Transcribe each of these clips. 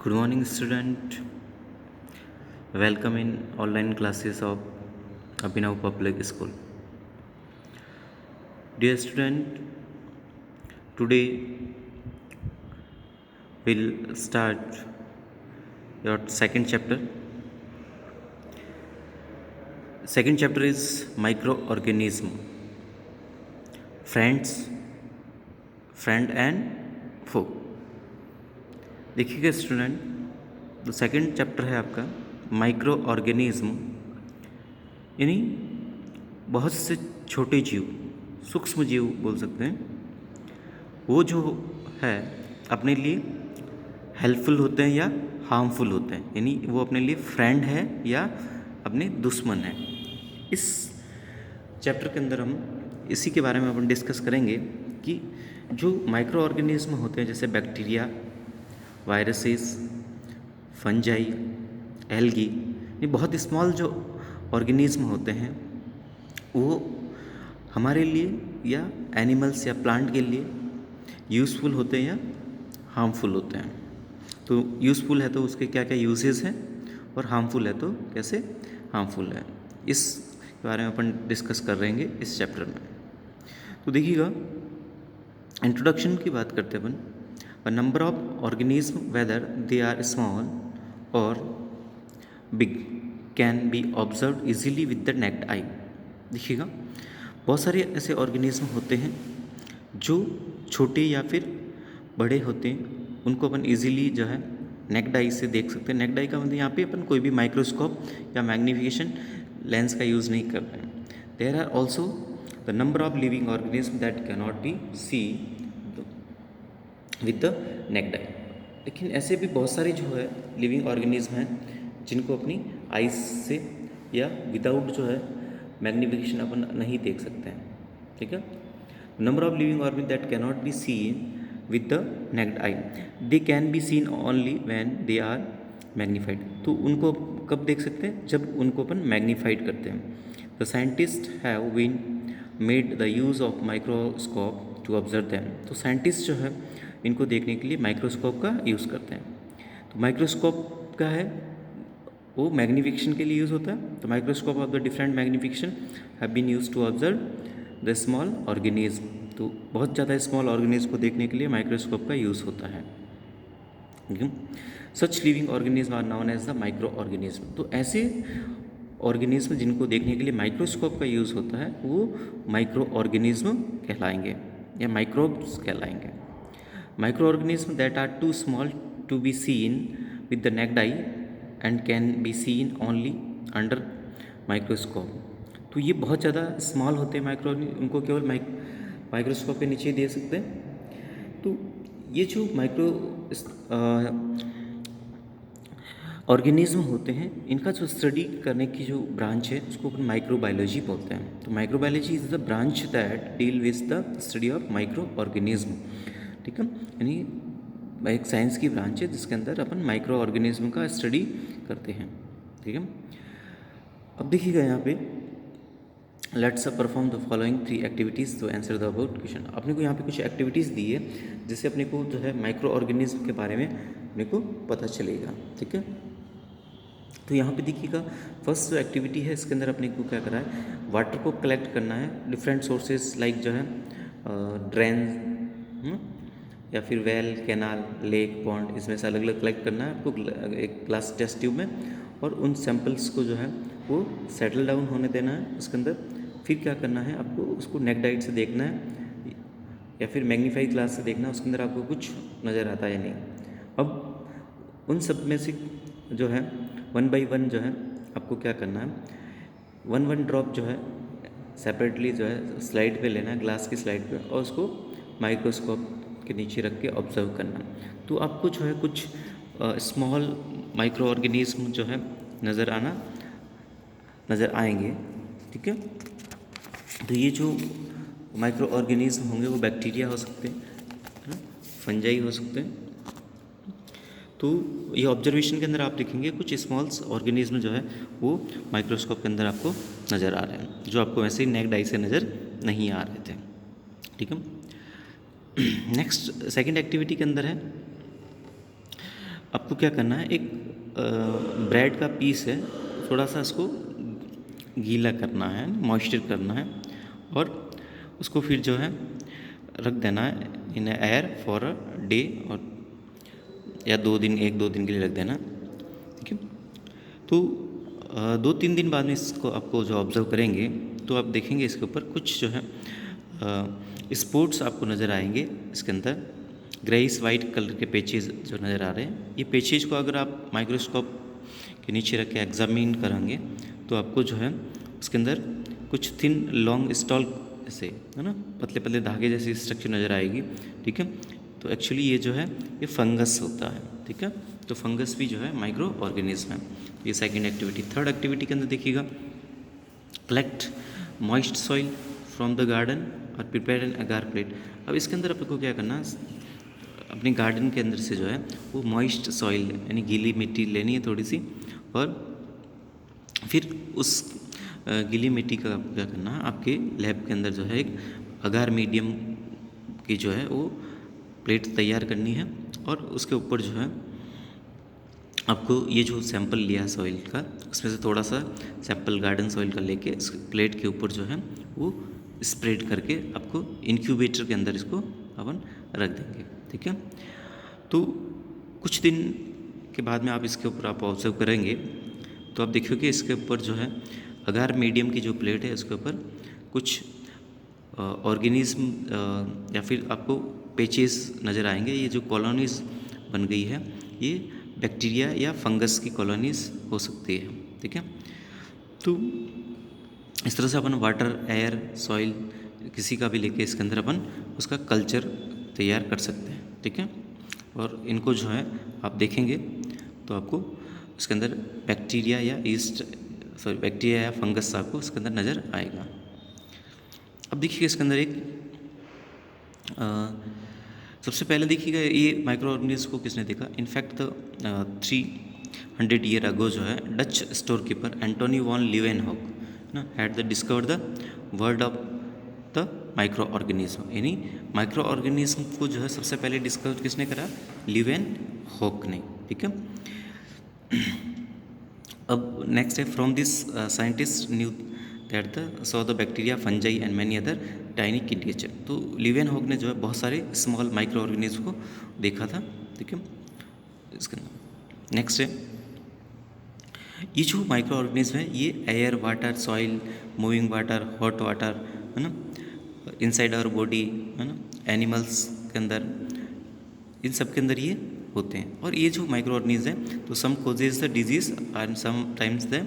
Good morning, student. Welcome in online classes of Abhinav Public School. Dear student, today we'll start your second chapter. Second chapter is microorganism. Friend and foe. देखिएगा student, तो second chapter है आपका micro organism, यानी बहुत से छोटे जीव, सूक्ष्म जीव बोल सकते हैं, वो जो है अपने लिए हेल्पफुल होते हैं या हार्मफुल होते हैं, यानी वो अपने लिए फ्रेंड है या अपने दुश्मन है। इस चैप्टर के अंदर हम इसी के बारे में अपन डिस्कस करेंगे कि जो माइक्रो ऑर्गेनिज्म होते हैं जैसे बैक्टीरिया, वायरसेस, फंजाई, एल्गी, ये बहुत स्मॉल जो ऑर्गेनिज्म होते हैं वो हमारे लिए या एनिमल्स या प्लांट के लिए यूज़फुल होते हैं या हार्मफुल होते हैं। तो यूज़फुल है तो उसके क्या क्या यूजेस हैं और हार्मफुल है तो कैसे हार्मफुल है, इस बारे में अपन डिस्कस कर रहेंगे इस चैप्टर में। तो देखिएगा, इंट्रोडक्शन की बात करते हैं अपन। A number of organisms, whether they are small or big, can be observed easily with the naked eye. देखिएगा, बहुत सारे ऐसे ऑर्गेनिज्म होते हैं जो छोटे या फिर बड़े होते हैं, उनको अपन इजीली जो है नेक्ड आई से देख सकते हैं। नेक्ड आई का मतलब यहाँ पे अपन कोई भी माइक्रोस्कोप या मैग्नीफिकेशन लेंस का यूज़ नहीं कर रहे हैं। There are also the number of living organism that cannot be see with the naked eye. लेकिन ऐसे भी बहुत सारे जो है लिविंग ऑर्गेनिज्म हैं जिनको अपनी आइज से या विदाउट जो है मैग्नीफिकेशन अपन नहीं देख सकते हैं। ठीक है, number of living organism that cannot be seen with the naked eye, they can be seen only when they are magnified. तो उनको कब देख सकते हैं? जब उनको अपन मैग्नीफाइड करते हैं। The scientist have been made the use of microscope to observe them. तो साइंटिस्ट जो है इनको देखने के लिए माइक्रोस्कोप का यूज़ करते हैं। तो माइक्रोस्कोप का है वो मैग्नीफिकेशन के लिए यूज़ होता है। तो microscope of the different magnification have been use to observe the small organism. तो बहुत ज़्यादा स्मॉल ऑर्गेनिज्म को देखने के लिए माइक्रोस्कोप का यूज़ होता है। Such living organism are known as the micro organism. तो ऐसे ऑर्गेनिज्म जिनको देखने के लिए माइक्रोस्कोप का यूज़ होता है वो माइक्रो ऑर्गेनिज्म कहलाएंगे या माइक्रोब्स कहलाएंगे। Microorganisms that are too small to be seen with the naked eye and can be seen only under microscope। तो ये बहुत ज़्यादा स्मॉल होते हैं माइक्रो, उनको केवल माइक्रोस्कोप के नीचे दे सकते हैं। तो ये जो माइक्रो ऑर्गेनिज्म होते हैं इनका जो स्टडी करने की जो ब्रांच है उसको अपन माइक्रोबायोलॉजी बोलते हैं। तो microbiology is the branch that deal with the study of micro organism. ठीक है, यानी एक साइंस की ब्रांच है जिसके अंदर अपन माइक्रो ऑर्गेनिज्म का स्टडी करते हैं। ठीक है, अब देखिएगा यहाँ पे let's perform the following 3 activities to answer the about question. अपने को यहाँ पे कुछ एक्टिविटीज़ दी है जिससे अपने को जो है माइक्रो ऑर्गेनिज्म के बारे में अपने को पता चलेगा। ठीक है, तो यहाँ पे देखिएगा फर्स्ट जो एक्टिविटी है इसके अंदर अपने को क्या करना है, वाटर को कलेक्ट करना है डिफरेंट सोर्सेज लाइक जो है ड्रेन या फिर वेल, कैनाल, लेक, पॉन्ड, इसमें से अलग अलग कलेक्ट करना है आपको एक ग्लास टेस्ट ट्यूब में, और उन सैंपल्स को जो है वो सेटल डाउन होने देना है उसके अंदर। फिर क्या करना है आपको, उसको नेक्ड आई से देखना है या फिर मैग्नीफाइड ग्लास से देखना है उसके अंदर आपको कुछ नज़र आता है या नहीं। अब उन सब में से जो है 1 by 1 जो है आपको क्या करना है, 1 ड्रॉप जो है सेपरेटली जो है स्लाइड पे लेना है, ग्लास की स्लाइड पे, और उसको माइक्रोस्कोप के नीचे रख के ऑब्जर्व करना। तो आपको जो है कुछ स्मॉल माइक्रो ऑर्गेनिज्म जो है नज़र आएंगे। ठीक है, तो ये जो माइक्रो ऑर्गेनिज्म होंगे वो बैक्टीरिया हो सकते हैं, फंजाई हो सकते हैं। तो ये ऑब्जर्वेशन के अंदर आप देखेंगे कुछ स्मॉल ऑर्गेनिज्म जो है वो माइक्रोस्कोप के अंदर आपको नज़र आ रहे हैं, जो आपको वैसे ही नेक्ड आई से नज़र नहीं आ रहे थे। ठीक है, नेक्स्ट सेकंड एक्टिविटी के अंदर है आपको क्या करना है, एक ब्रेड का पीस है, थोड़ा सा इसको गीला करना है, मॉइस्चर करना है, और उसको फिर जो है रख देना है in air for a day, और या 2 दिन, 1-2 दिन के लिए रख देना, ठीक है। तो 2-3 दिन बाद में इसको आपको जो ऑब्ज़र्व करेंगे तो आप देखेंगे इसके ऊपर कुछ जो है स्पॉट्स आपको नज़र आएंगे। इसके अंदर ग्रेइश वाइट कलर के पेचेज जो नज़र आ रहे हैं, ये पेचेज को अगर आप माइक्रोस्कोप के नीचे रख के एग्जामिन करेंगे तो आपको जो है उसके अंदर कुछ थिन लॉन्ग स्टॉल से, है ना, पतले पतले धागे जैसी स्ट्रक्चर नज़र आएगी, ठीक है। तो एक्चुअली ये जो है ये फंगस होता है, ठीक है। तो फंगस भी जो है माइक्रो ऑर्गेनिज्म है। ये सेकंड एक्टिविटी। थर्ड एक्टिविटी के अंदर देखिएगा, collect moist soil from the garden और प्रिपेयर एन अगार प्लेट। अब इसके अंदर आपको क्या करना है, अपने गार्डन के अंदर से जो है वो मॉइस्ट सॉइल यानी गीली मिट्टी लेनी है थोड़ी सी, और फिर उस गीली मिट्टी का आपको क्या करना है, आपके लैब के अंदर जो है एक अगार मीडियम की जो है वो प्लेट तैयार करनी है, और उसके ऊपर जो है आपको ये जो सैंपल लिया सॉइल का उसमें से थोड़ा सा सैंपल गार्डन सॉइल का लेके इस प्लेट के ऊपर जो है वो स्प्रेड करके आपको इंक्यूबेटर के अंदर इसको अपन रख देंगे, ठीक है। तो कुछ दिन के बाद में आप इसके ऊपर आप ऑब्जर्व करेंगे तो आप देखिए कि इसके ऊपर जो है अगार मीडियम की जो प्लेट है उसके ऊपर कुछ ऑर्गेनिज्म या फिर आपको पेचेस नज़र आएंगे। ये जो कॉलोनीज बन गई है ये बैक्टीरिया या फंगस की कॉलोनीज हो सकती है, ठीक है। तो इस तरह से अपन वाटर, एयर, सॉइल किसी का भी लेके इसके अंदर अपन उसका कल्चर तैयार कर सकते हैं, ठीक है। और इनको जो है आप देखेंगे तो आपको इसके अंदर बैक्टीरिया या बैक्टीरिया या फंगस आपको इसके अंदर नज़र आएगा। अब देखिए इसके अंदर एक सबसे पहले देखिएगा ये माइक्रो ऑर्गेनिज्म को किसने देखा। इनफैक्ट 300 ईयर अगो जो है Dutch store keeper Antonie van Leeuwenhoek ना had the discover the world of the micro organism, यानी माइक्रो ऑर्गेनिज्म को जो है सबसे पहले डिस्कवर किसने करा, लीवेनहॉक ने, ठीक है। अब नेक्स्ट है, from this scientist knew that the saw the bacteria, fungi and many other tiny creature. तो लीवेनहॉक ने जो है बहुत सारे स्मॉल माइक्रो ऑर्गेनिज्म को देखा था, ठीक है। इसके नेक्स्ट है, ये जो माइक्रो ऑर्गेनिज्म है ये air, water, soil, moving water, hot water, है ना, इनसाइड आवर बॉडी, है ना, एनिमल्स के अंदर, इन सब के अंदर ये होते हैं। और ये जो माइक्रो ऑर्गेनिज्म है तो some causes the disease and sometimes the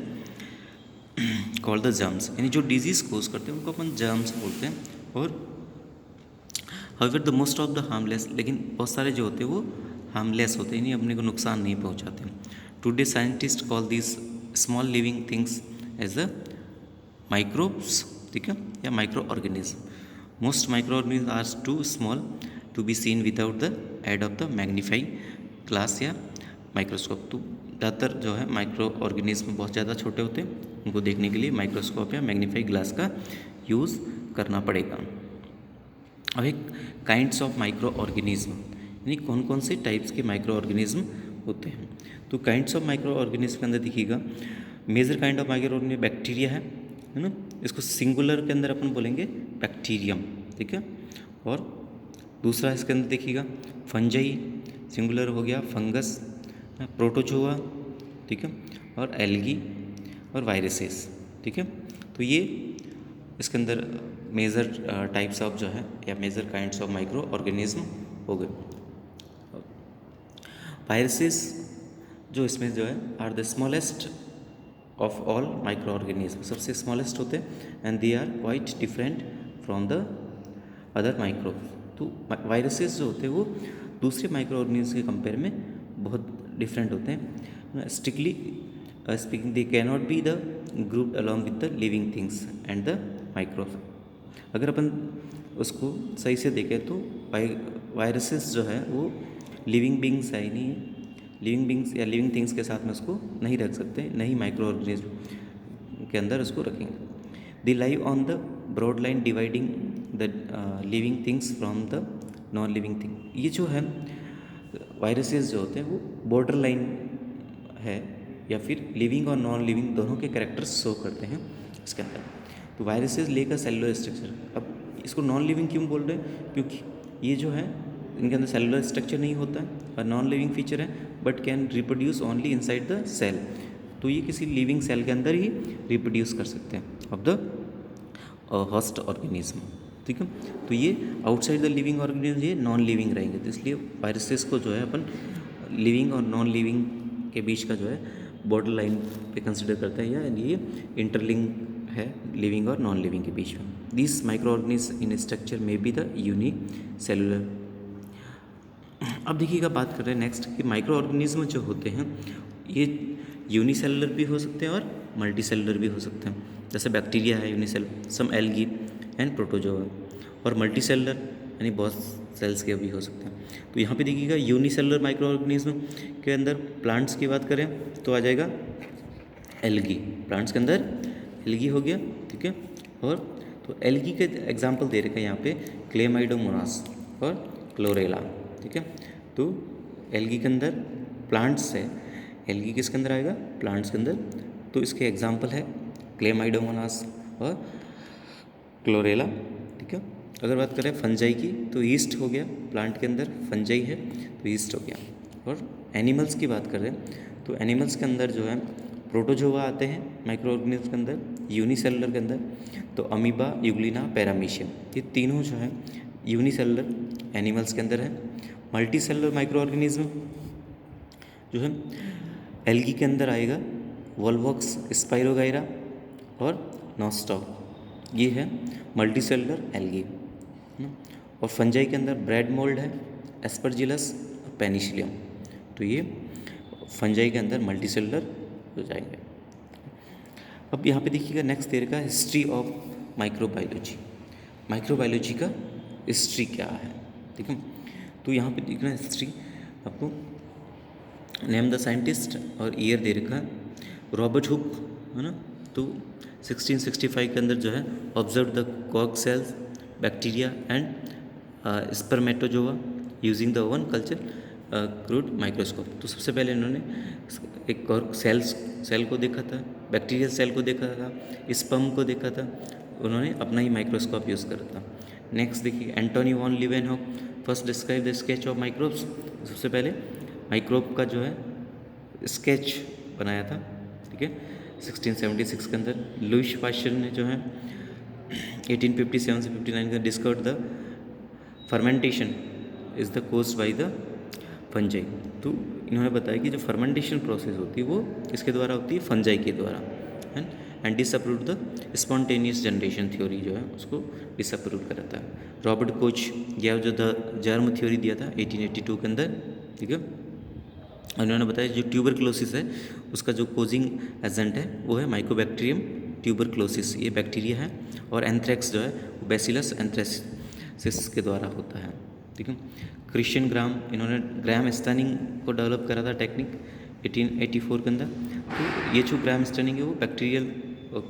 called the germs, यानी जो डिजीज कोज करते हैं उनको अपन जर्म्स बोलते हैं। और however the most of the harmless, लेकिन बहुत सारे जो होते हैं वो हार्मलेस होते हैं, यानी अपने को नुकसान नहीं पहुंचाते। Today scientist call this small living things as the microbes, ठीक है, या micro organism. Most micro organism are too small to be seen without the aid of the magnifying glass या माइक्रोस्कोप। तो ज़्यादातर जो है माइक्रो ऑर्गेनिज्म बहुत ज़्यादा छोटे होते हैं, उनको देखने के लिए माइक्रोस्कोप या मैग्नीफाइंग ग्लास का यूज़ करना पड़ेगा। अब एक काइंड्स ऑफ माइक्रो ऑर्गेनिज्म, यानी कौन कौन से टाइप्स के माइक्रो ऑर्गेनिज्म होते हैं। तो काइंड्स ऑफ माइक्रो ऑर्गेनिज्म के अंदर देखिएगा, major kind of micro organism bacteria है ना, इसको सिंगुलर के अंदर अपन बोलेंगे बैक्टीरियम, ठीक है। और दूसरा इसके अंदर देखिएगा फंजाई, सिंगुलर हो गया फंगस, प्रोटोजोआ, ठीक है, और एल्गी और वायरसेस, ठीक है। तो ये इसके अंदर मेजर टाइप्स ऑफ जो है या major kinds of micro organism हो गए। वायरसेस जो इसमें जो है are the smallest of all micro organism, सबसे स्मॉलेस्ट होते हैं and they are quite different from the other microbe. तो वायरसेस जो होते हैं वो दूसरे माइक्रो ऑर्गेनिज्म के कंपेयर में बहुत डिफरेंट होते हैं। Strictly speaking they can not be the grouped along with the living things and the microbe. अगर अपन उसको सही से देखें तो वायरसेस जो है वो लिविंग बींग्स है ही नहीं, लिविंग बींग्स या लिविंग थिंग्स के साथ में उसको नहीं रख सकते, नहीं माइक्रो ऑर्गेनिज्म के अंदर उसको रखेंगे। They live on the broad line dividing the living things from the non living thing. ये जो है वायरसेस जो होते हैं वो बॉर्डर लाइन है या फिर लिविंग और नॉन लिविंग दोनों के कैरेक्टर्स शो करते हैं इसके अंदर। तो वायरसेस लेकर सेलुलर स्ट्रक्चर, अब इसको नॉन लिविंग क्यों बोल रहे हैं, क्योंकि ये जो है इनके अंदर सेलुलर स्ट्रक्चर नहीं होता है और नॉन लिविंग फीचर है, but can reproduce only inside the cell. तो ये किसी लिविंग सेल के अंदर ही रिप्रोड्यूस कर सकते हैं ऑफ द होस्ट ऑर्गेनिज्म, ठीक है। तो ये आउटसाइड द लिविंग ऑर्गेनिज्म ये नॉन लिविंग रहेंगे, तो इसलिए वायरसेस को जो है अपन लिविंग और नॉन लिविंग के बीच का जो है बॉर्डर लाइन पे कंसिडर करते हैं, या ये इंटरलिंक है लिविंग और नॉन लिविंग के बीच में। This micro organism in structure में बी द यूनिसेलुलर। अब देखिएगा बात कर रहे हैं नेक्स्ट कि माइक्रो ऑर्गेनिज्म जो होते हैं ये यूनिसेलुलर भी हो सकते हैं और मल्टी सेलुलर भी हो सकते हैं। जैसे बैक्टीरिया है unicellular, some algae and protozoa, और मल्टी सेलुलर यानी बहुत सेल्स के भी हो सकते हैं। तो यहाँ पे देखिएगा यूनिसेलुलर माइक्रो ऑर्गेनिज्म के अंदर प्लांट्स की बात करें तो आ जाएगा एल्गी, प्लांट्स के अंदर एल्गी हो गया, ठीक है। और तो एल्गी के एग्जाम्पल दे रखा है यहाँ पे क्लेमाइडोमोनास और क्लोरेला, ठीक है। तो एल्गी के अंदर प्लांट्स है, एल्गी किसके अंदर आएगा, प्लांट्स के अंदर, तो इसके एग्जाम्पल है क्लेमाइडोमोनास और क्लोरेला, ठीक है। अगर बात करें फंजाई की तो ईस्ट हो गया, प्लांट के अंदर फंजाई है तो ईस्ट हो गया। और एनिमल्स की बात करें तो एनिमल्स के अंदर जो है प्रोटोजोआ आते हैं माइक्रो ऑर्गेनिज्म के अंदर, यूनिसेलुलर के अंदर तो अमीबा, यूग्लिना, पैरामीशियम, ये तीनों जो है यूनिसेलुलर एनिमल्स के अंदर है। मल्टी सेलुलर माइक्रो ऑर्गेनिज्म जो है एल्गी के अंदर आएगा वोल्वॉक्स, स्पाइरोगाइरा और नॉस्टॉक, ये है मल्टी सेलुलर एल्गी। और फंजाई के अंदर ब्रेड मोल्ड है, एस्परजिलस, पेनिसिलियम, तो ये फंजाई के अंदर मल्टी सेलुलर हो जाएंगे। अब यहाँ पे देखिएगा नेक्स्ट देर का हिस्ट्री ऑफ माइक्रोबायोलॉजी, माइक्रोबायोलॉजी का हिस्ट्री क्या है, ठीक है। तो यहाँ पे देखना हिस्ट्री आपको नेम द साइंटिस्ट और ईयर दे रखा है, रॉबर्ट हुक, है ना। तो 1665 के अंदर जो है observe the cork cells, bacteria and spermatozoa using the own culture crude microscope. तो सबसे पहले इन्होंने एक कॉर्क सेल को देखा था, बैक्टीरियल सेल को देखा था, स्पर्म को देखा था, उन्होंने अपना ही माइक्रोस्कोप यूज़ करा था। नेक्स्ट देखिए Antony van Leeuwenhoek first describe the sketch of microbes, सबसे पहले माइक्रोब का जो है स्केच बनाया था, ठीक है, 1676 के अंदर। लुईस पाश्चर ने जो है 1857 से 59 का discovered the fermentation is the caused by the fungi. तो इन्होंने बताया कि जो फर्मेंटेशन प्रोसेस होती है वो इसके द्वारा होती है, फंजाई के द्वारा, है। And disapprove the spontaneous generation theory जो है उसको डिसअप्रूव कराता है। रॉबर्ट कोच या जो द जर्म थ्योरी दिया था 1882 के अंदर, ठीक है। उन्होंने बताया जो ट्यूबरक्लोसिस है उसका जो कोजिंग एजेंट है वो है माइकोबैक्टीरियम ट्यूबरक्लोसिस, ये बैक्टीरिया है। और एंथ्रेक्स जो है वो बैसिलस एंथ्रेसिस के द्वारा होता है, ठीक है। क्रिश्चियन ग्राम, इन्होंने ग्राम स्टनिंग को डेवलप करा था टेक्निक 1884 के अंदर। तो ये जो ग्राम स्टनिंग है वो बैक्टीरियल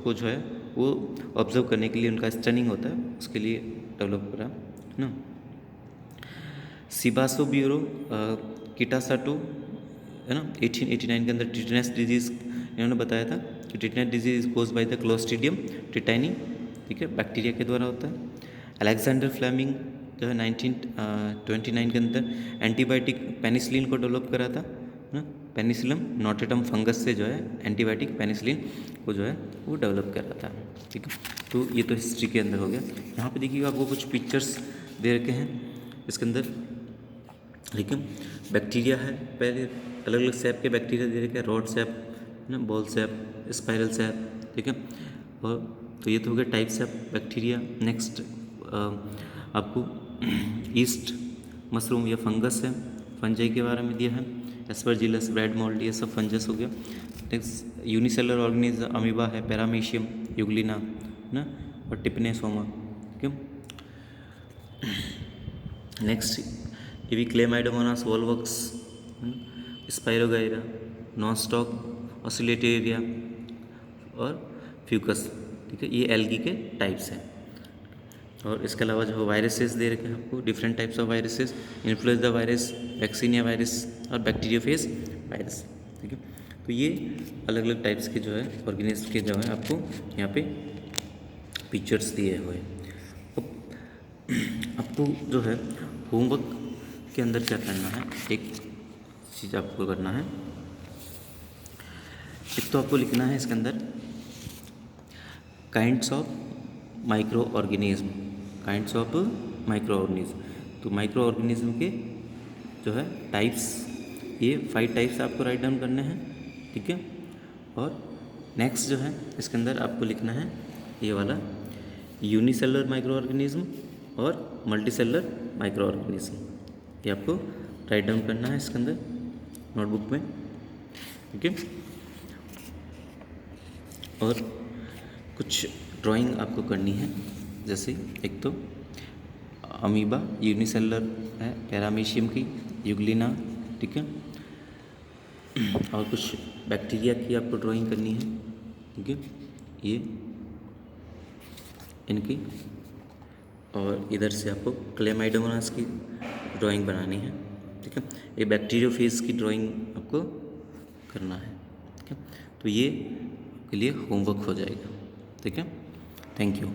को जो है वो ऑब्जर्व करने के लिए उनका स्टनिंग होता है, उसके लिए डेवलप करा, है ना। सिबासो ब्यूरो किटासाटो, है ना, 1889 के अंदर टिटेनस डिजीज़ इन्होंने बताया था कि tetanus disease is cause by the clostridium tetani, ठीक है, बैक्टीरिया के द्वारा होता है। अलेक्जेंडर फ्लेमिंग जो है 1929 के अंदर एंटीबायोटिक पेनिसिलिन को डेवलप करा था, ना, पेनिसिलम नोटेटम फंगस से जो है एंटीबायोटिक पेनिसिलिन को जो है वो डेवलप करा था, ठीक है। तो ये तो हिस्ट्री के अंदर हो गया। यहाँ पे देखिएगा आपको कुछ पिक्चर्स दे रखे हैं इसके अंदर, ठीक है। बैक्टीरिया है, पहले अलग अलग शेप के बैक्टीरिया दे रखे हैं, रॉड शेप, ना, बॉल शेप, स्पाइरल शेप, ठीक है। और तो ये तो हो गया टाइप्स ऑफ बैक्टीरिया। नेक्स्ट आपको ईस्ट मशरूम या फंगस है, फंजाई के बारे में दिया है, एस्परजिलस, ब्रेड मोल्ड, ये सब फंगस हो गया। नेक्स्ट यूनिसेलुलर ऑर्गेनिज्म अमीबा है, पैरामीशियम, यूग्लिना, ना, और टिपनेसोमा, ठीक है। नेक्स्ट ये भी क्लेमाइडोमोनास, वोल्वॉक्स, स्पाइरोगाइरा, नॉनस्टॉक, ऑसिलेटेरिया और फ्यूकस, ठीक है, ये एल्गी के टाइप्स हैं। और इसके अलावा जो वायरसेस दे रखे हैं आपको, different types of viruses, influenza virus, vaccinia virus और बैक्टीरियोफेज वायरस। ठीक है, तो ये अलग अलग टाइप्स के जो है ऑर्गेनिज्म के जो है आपको यहाँ पे पिक्चर्स दिए हुए हैं। अब आपको जो है होमवर्क के अंदर क्या करना है, एक चीज़ आपको करना है, एक तो आपको लिखना है इसके अंदर kinds of micro organism, kinds of micro organism. तो माइक्रो ऑर्गेनिज्म के जो है टाइप्स, ये 5 टाइप्स आपको राइट डाउन करने हैं। ठीक है, और नेक्स्ट जो है इसके अंदर आपको लिखना है ये वाला यूनिसेलुलर माइक्रो ऑर्गेनिज्म और मल्टीसेलुलर माइक्रो ऑर्गेनिज्म, ये आपको राइट डाउन करना है इसके अंदर नोटबुक में। ठीक है, और कुछ ड्राइंग आपको करनी है, जैसे एक तो अमीबा यूनिसेलुलर है, पैरामीशियम की, यूग्लिना। ठीक है, और कुछ बैक्टीरिया की आपको ड्राइंग करनी है। ठीक है, ये इनकी, और इधर से आपको क्लेमाइडोमोनास की ड्राइंग बनानी है। ठीक है, ये बैक्टीरियोफेज की ड्राइंग आपको करना है। ठीक है, तो ये आपके लिए होमवर्क हो जाएगा। ठीक है, थैंक यू।